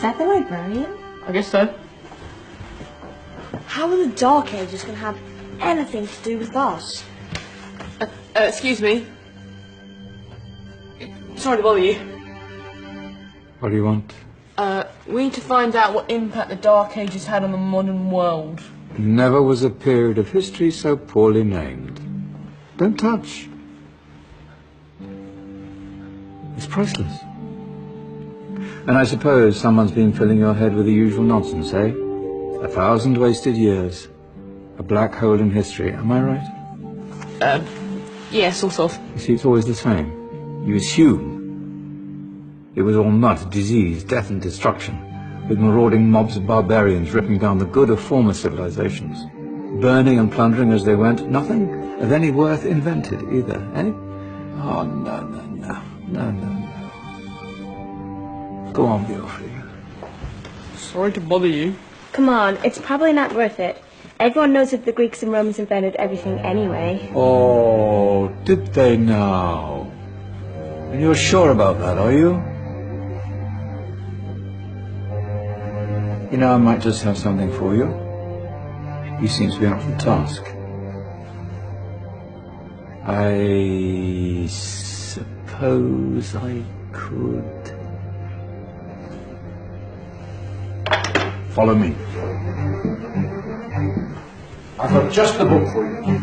Is that the librarian? I guess so. How are the Dark Ages going to have anything to do with us? Excuse me. Sorry to bother you. What do you want? We need to find out what impact the Dark Ages had on the modern world. Never was a period of history so poorly named. Don't touch. It's priceless. And I suppose someone's been filling your head with the usual nonsense, eh? 1,000 wasted years. A black hole in history, am I right? Yeah, sort of. You see, it's always the same. You assume it was all mud, disease, death and destruction, with marauding mobs of barbarians ripping down the good of former civilizations, burning and plundering as they went. Nothing of any worth invented either, eh? Oh, no. Go on, Geoffrey. Sorry to bother you. Come on, it's probably not worth it. Everyone knows that the Greeks and Romans invented everything anyway. Oh, did they now? And you're sure about that, are you? You know, I might just have something for you. You seem to be up for the task. I suppose I could... Follow me. I've got just the book for you.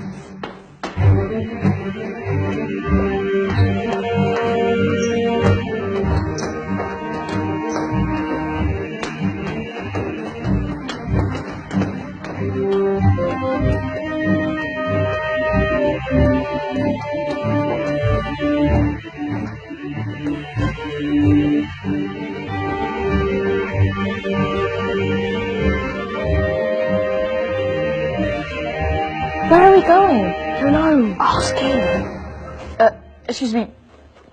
Where are we going? I don't know. Ask him. Excuse me.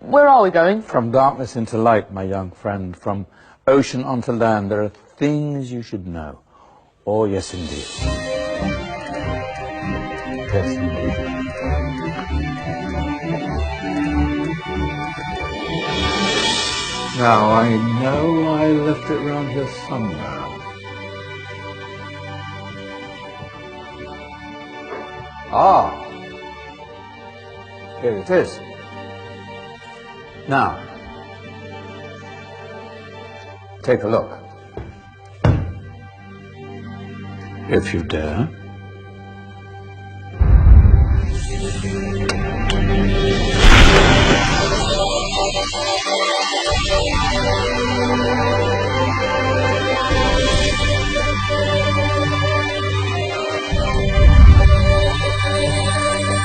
Where are we going? From darkness into light, my young friend. From ocean onto land. There are things you should know. Oh, yes, indeed. Yes, indeed. Now, I know I left it round here somewhere. Ah, here it is. Now, take a look. If you dare.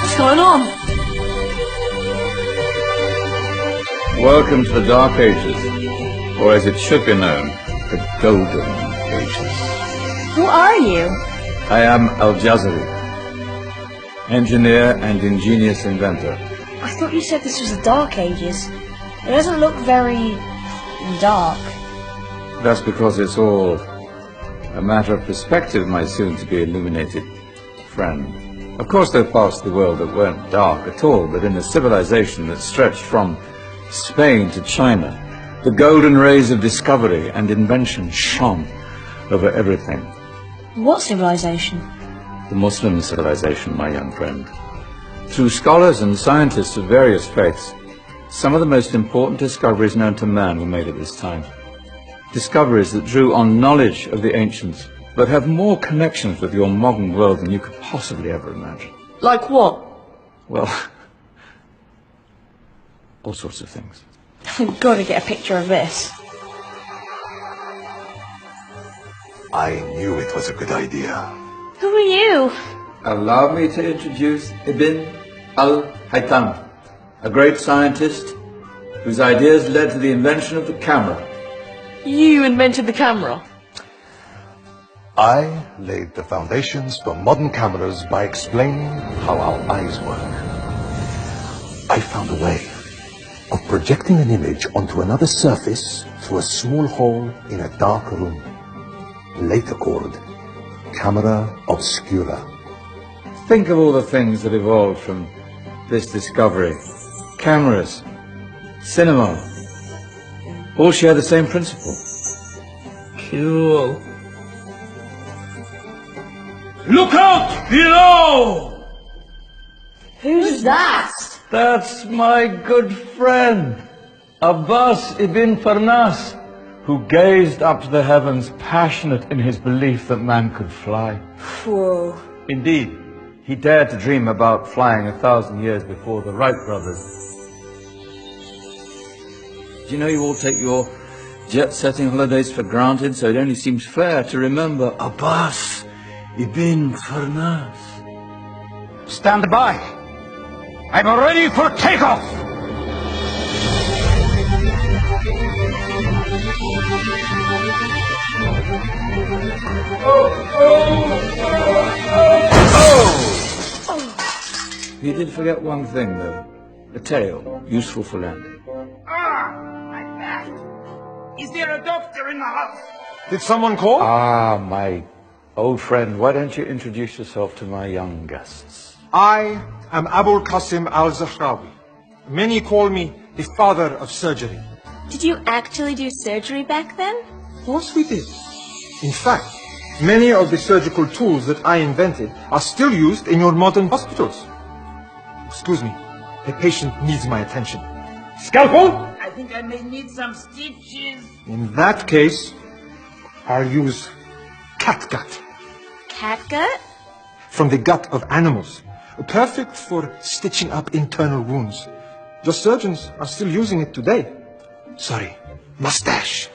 What's going on? Welcome to the Dark Ages, or as it should be known, the Golden Ages. Who are you? I am Al-Jazari, engineer and ingenious inventor. I thought you said this was the Dark Ages. It doesn't look very... dark. That's because it's all a matter of perspective, my soon-to-be illuminated friend. Of course, there are parts of the world that weren't dark at all, but in a civilization that stretched from Spain to China, the golden rays of discovery and invention shone over everything. What civilization? The Muslim civilization, my young friend. Through scholars and scientists of various faiths, some of the most important discoveries known to man were made at this time. Discoveries that drew on knowledge of the ancients, but have more connections with your modern world than you could possibly ever imagine. Like what? Well, all sorts of things. I've got to get a picture of this. I knew it was a good idea. Who are you? Allow me to introduce Ibn al-Haytham, a great scientist whose ideas led to the invention of the camera. You invented the camera? I laid the foundations for modern cameras by explaining how our eyes work. I found a way of projecting an image onto another surface through a small hole in a dark room, later called camera obscura. Think of all the things that evolved from this discovery. Cameras, cinema, all share the same principle. Cool. Look out below! Who's that? That's my good friend, Abbas ibn Farnas, who gazed up to the heavens, passionate in his belief that man could fly. Whoa. Indeed, he dared to dream about flying 1,000 years before the Wright brothers. Do you know you all take your jet-setting holidays for granted, so it only seems fair to remember Abbas ibn Farnas. Stand by. I'm ready for takeoff. You did forget one thing, though. A tail, useful for landing. My back. Is there a doctor in the house? Did someone call? My old friend, why don't you introduce yourself to my young guests? I am Abul Qasim al-Zahrawi. Many call me the father of surgery. Did you actually do surgery back then? Of course we did. In fact, many of the surgical tools that I invented are still used in your modern hospitals. Excuse me, the patient needs my attention. Scalpel? I think I may need some stitches. In that case, I'll use catgut. Catgut? From the gut of animals. Perfect for stitching up internal wounds. The surgeons are still using it today. Sorry, mustache.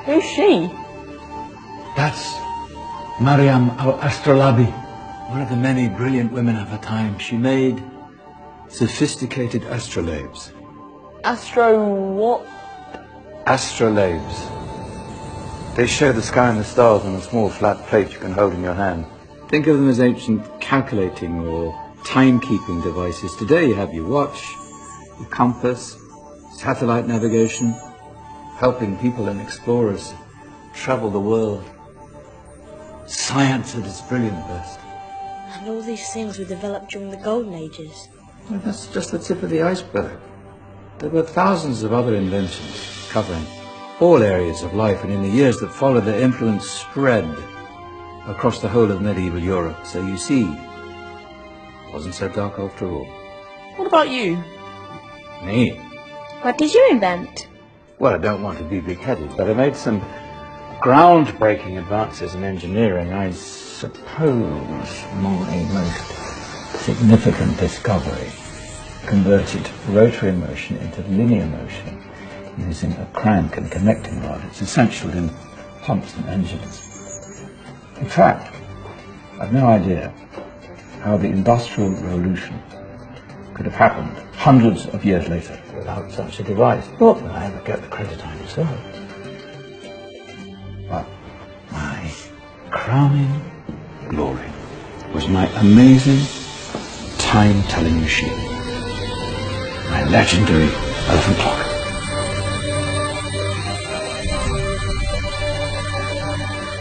Who's she? That's Maryam al-Astrolabi, one of the many brilliant women of her time. She made sophisticated astrolabes. What? Astrolabes. They show the sky and the stars on a small flat plate you can hold in your hand. Think of them as ancient calculating or timekeeping devices. Today you have your watch, your compass, satellite navigation, helping people and explorers travel the world. Science at its brilliant best. And all these things were developed during the Golden Ages. Well, that's just the tip of the iceberg. There were thousands of other inventions covering all areas of life, and in the years that followed, their influence spread across the whole of medieval Europe. So you see, it wasn't so dark after all. What about you? Me? What did you invent? Well, I don't want to be big-headed, but I made some groundbreaking advances in engineering. I suppose my most significant discovery converted rotary motion into linear motion using a crank and connecting rod. It's essential in pumps and engines. In fact, I've no idea how the Industrial Revolution could have happened hundreds of years later without such a device. Not that I ever get the credit I deserve. But my crowning glory was my amazing time-telling machine, my legendary elephant clock.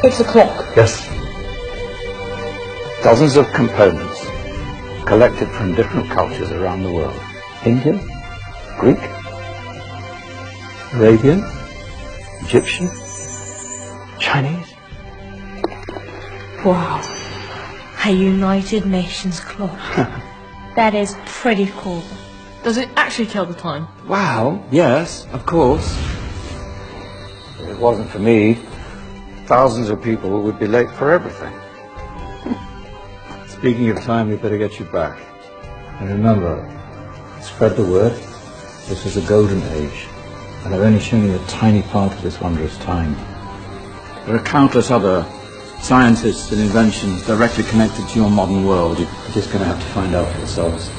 It's a clock. Yes. Dozens of components collected from different cultures around the world. Indian, Greek, Arabian, Egyptian, Chinese. Wow. A United Nations clock. That is pretty cool. Does it actually tell the time? Wow, yes, of course. If it wasn't for me, thousands of people would be late for everything. Speaking of time, we better get you back. And remember, spread the word. This is a golden age, and I've only shown you a tiny part of this wondrous time. There are countless other scientists and inventions directly connected to your modern world. You're just going to have to find out for yourselves.